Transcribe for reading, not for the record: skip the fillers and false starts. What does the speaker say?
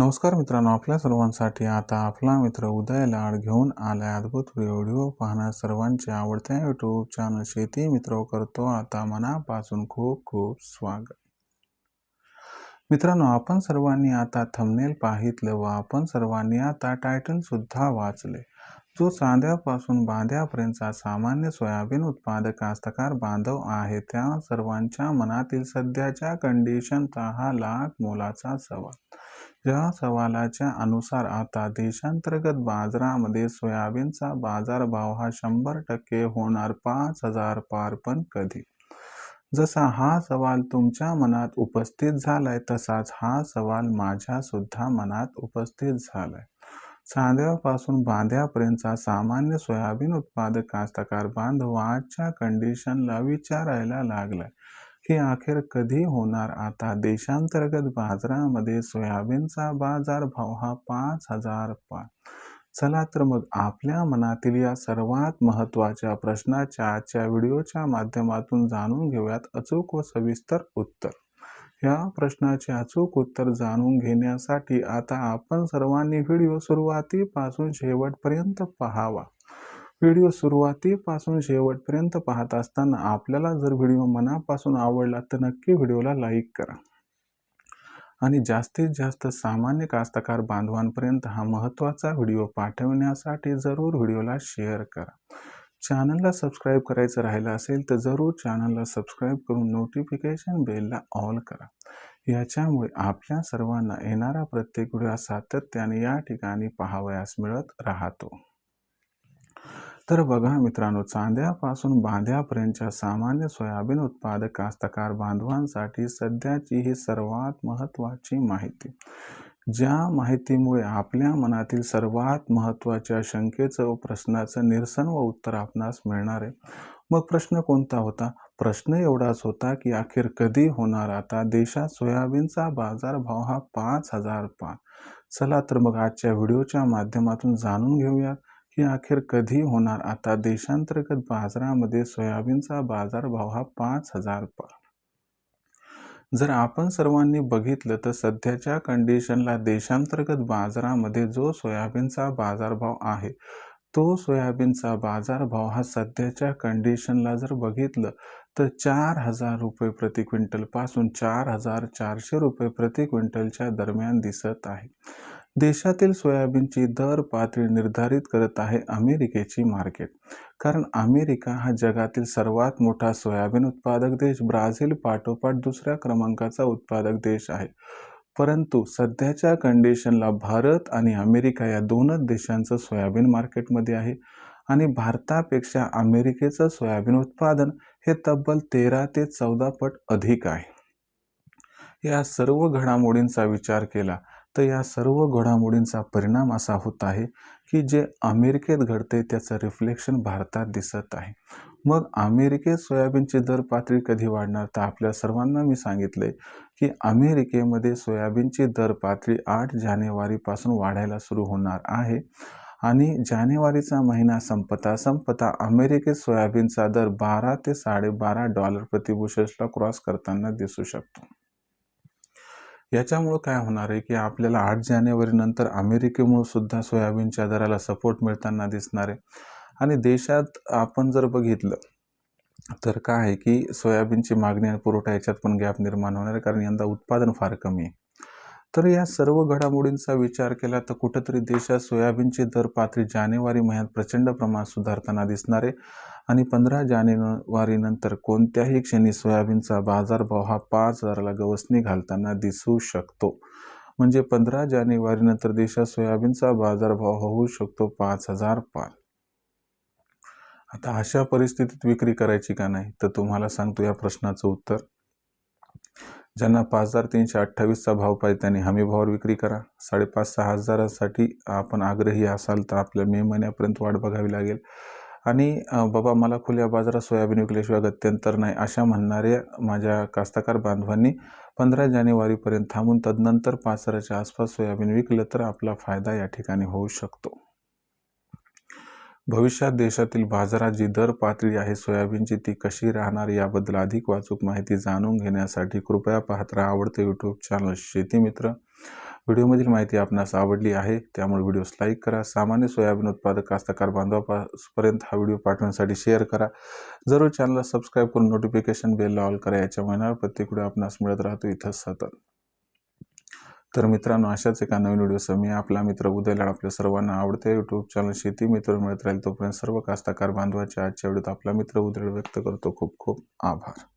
नमस्कार मित्रांनो, आपल्या सर्वांसाठी आता आपला मित्र उदय लाड घेऊन आलाय अद्भुत व्हिडिओ पाहणार सर्वांचे आवडत्या यूट्यूब चॅनल शेती मित्र करतो आता मनापासून खूप खूप स्वागत. मित्रांनो, आपण सर्वांनी आता थंबनेल पाहितलं व आपण सर्वांनी आता टायटल सुद्धा वाचले. जो चांद्यापासून बांध्यापर्यंतचा सामान्य सोयाबीन उत्पादक कास्तकार बांधव आहे त्या सर्वांच्या मनातील सध्याच्या कंडिशनचा हा लाख मोलाचा सवाल. या सवालाच्या अनुसार आता देशांतर्गत बाजारामध्ये सोयाबीनचा बाजारभाव हा 100% होणार 5,000 पार, पण कधी? जसा हा सवाल तुमच्या मनात उपस्थित झालाय तसाच हा सवाल माझ्या सुद्धा मनात उपस्थित झालाय. चांद्यापासून बांध्यापर्यंतचा सामान्य सोयाबीन उत्पादक कास्तकार बांधव आजच्या कंडिशनला विचारायला लागलाय की अखेर कधी होणार आता देशांतर्गत बाजारामध्ये सोयाबीनचा बाजारभाव हा 5,000 पार. चला तर मग आपल्या मनातील या सर्वात महत्त्वाच्या प्रश्नाच्या आजच्या व्हिडिओच्या माध्यमातून जाणून घेऊयात अचूक व सविस्तर उत्तर. या प्रश्नाचे अचूक उत्तर जाणून घेण्यासाठी आता आपण सर्वांनी व्हिडिओ सुरुवातीपासून शेवटपर्यंत पाहावा. व्हिडिओ सुरुवातीपासून शेवटपर्यंत पाहत असताना आपल्याला जर व्हिडिओ मनापासून आवडला तर नक्की व्हिडिओला लाईक करा आणि जास्तीत जास्त सामान्य कास्तकार बांधवांपर्यंत हा महत्त्वाचा व्हिडिओ पाठवण्यासाठी जरूर व्हिडिओला शेअर करा. चॅनलला सबस्क्राईब करायचं राहिलं असेल तर जरूर चॅनलला सबस्क्राईब करून नोटिफिकेशन बेलला ऑल करा. याच्यामुळे आपल्या सर्वांना येणारा प्रत्येक व्हिडिओ सातत्याने या ठिकाणी पाहावयास मिळत राहतो. तर बघा मित्रांनो, चांद्यापासून बांध्यापर्यंतच्या सामान्य सोयाबीन उत्पादक कास्तकार बांधवांसाठी सध्याची ही सर्वात महत्त्वाची माहिती. ज्या माहितीमुळे आपल्या मनातील सर्वात महत्त्वाच्या शंकेचं व प्रश्नाचं निरसन व उत्तर आपणास मिळणार आहे. मग प्रश्न कोणता होता? प्रश्न एवढाच होता की अखेर कधी होणार आता देशात सोयाबीनचा बाजारभाव हा 5,000 पार. चला तर मग आजच्या व्हिडिओच्या माध्यमातून जाणून घेऊयात की अखेर कधी होणार आता देशांतर्गत बाजारामध्ये सोयाबीनचा बाजारभाव हा 5,000 पार. जर आपण सर्वांनी बघितलं तर सध्याच्या कंडिशनला देशांतर्गत बाजारामध्ये जो सोयाबीनचा बाजारभाव आहे तो सोयाबीनचा बाजारभाव हा सध्याच्या कंडिशनला जर बघितलं तर 4,000 रुपये प्रति क्विंटल पासून 4,400 रुपये प्रति क्विंटलच्या दरम्यान दिसत आहे. देशातील सोयाबीनची दर पातळी निर्धारित करत आहे अमेरिकेची मार्केट. कारण अमेरिका हा जगातील सर्वात मोठा सोयाबीन उत्पादक देश ब्राझील पाठोपाठ दुसऱ्या क्रमांकाचा उत्पादक देश आहे. परंतु सध्याच्या कंडिशनला भारत आणि अमेरिका या दोनच देशांचं सोयाबीन मार्केटमध्ये आहे आणि भारतापेक्षा अमेरिकेचं सोयाबीन उत्पादन हे तब्बल 13 ते 14 पट अधिक आहे. या सर्व घडामोडींचा विचार केला तर या सर्व घडामोडींचा परिणाम असा होत आहे की जे अमेरिकेत घडते त्याचं रिफ्लेक्शन भारतात दिसत आहे. मग अमेरिकेत सोयाबीनची दर पातळी कधी वाढणार? तर आपल्या सर्वांना मी सांगितलंय की अमेरिकेमध्ये सोयाबीनची दर पातळी 8 जानेवारीपासून वाढायला सुरू होणार आहे आणि जानेवारीचा महिना संपता अमेरिकेत सोयाबीनचा दर 12 ते $12.5 प्रतिबुशेल्सला क्रॉस करताना दिसू शकतो. याच्यामुळे काय होणार आहे की आपल्याला 8 जानेवारी नंतर अमेरिकेमुळे सुद्धा सोयाबीनच्या दराला सपोर्ट मिळताना दिसणार आहे. आणि देशात आपण जर बघितलं तर काय आहे की सोयाबीनची मागणी आणि पुरवठा याच्यात पण गॅप निर्माण होणार आहे, कारण यंदा उत्पादन फार कमी आहे. तर या सर्व घडामोडींचा विचार केला तर कुठंतरी देशात सोयाबीनची दर पातळी जानेवारी महिन्यात प्रचंड प्रमाणात सुधारताना दिसणार आहे आणि 15 जानेवारी नंतर कोणत्याही क्षणी सोयाबीनचा बाजारभाव हा 5,000ला गवसणी घालताना दिसू शकतो. म्हणजे 15 जानेवारी नंतर देशात सोयाबीनचा बाजारभाव होऊ शकतो 5,000 पार. आता अशा परिस्थितीत विक्री करायची का नाही? तर तुम्हाला सांगतो या प्रश्नाचं उत्तर. ज्यांना 5,328चा भाव पाहिजे त्यांनी हमी भावावर विक्री करा. 5,500-6 हजारासाठी आपण आग्रही असाल तर आपल्या मे महिन्यापर्यंत वाट बघावी लागेल. आणि बाबा मला खुल्या बाजारात सोयाबीन विकल्याशिवाय गत्यंतर नाही अशा म्हणणाऱ्या माझ्या कास्तकार बांधवांनी 15 जानेवारीपर्यंत थांबून तदनंतर 5,000च्या आसपास सोयाबीन विकलं तर आपला फायदा या ठिकाणी होऊ शकतो. भविष्यात देशातील बाजारात जी दर पातळी आहे सोयाबीनची ती कशी राहणार याबद्दल अधिक वाचूक माहिती जाणून घेण्यासाठी कृपया पाहत राहा आवडते यूट्यूब चॅनल शेती मित्र. व्हिडिओमधील माहिती आपणास आवडली आहे, त्यामुळे व्हिडिओस लाईक करा. सामान्य सोयाबीन उत्पादक कास्तकार बांधवांपर्यंत हा व्हिडिओ पाठवण्यासाठी शेअर करा. जरूर चॅनलला सबस्क्राईब करून नोटिफिकेशन बेलला ऑल करा. याच्या महिन्याला प्रत्येक व्हिडिओ आपणास मिळत राहतो इथं सतत. तर मित्रांनो, अशाच एका नवीन व्हिडिओसह मी आपला मित्र उदय लाड आपल्या सर्वांना आवडते यूट्यूब चॅनल शेती मित्र मिळत राहील. तोपर्यंत सर्व कास्तकार बांधवांच्या आजच्या व्हिडिओत आपला मित्र उदय व्यक्त करतो. खूप खूप आभार.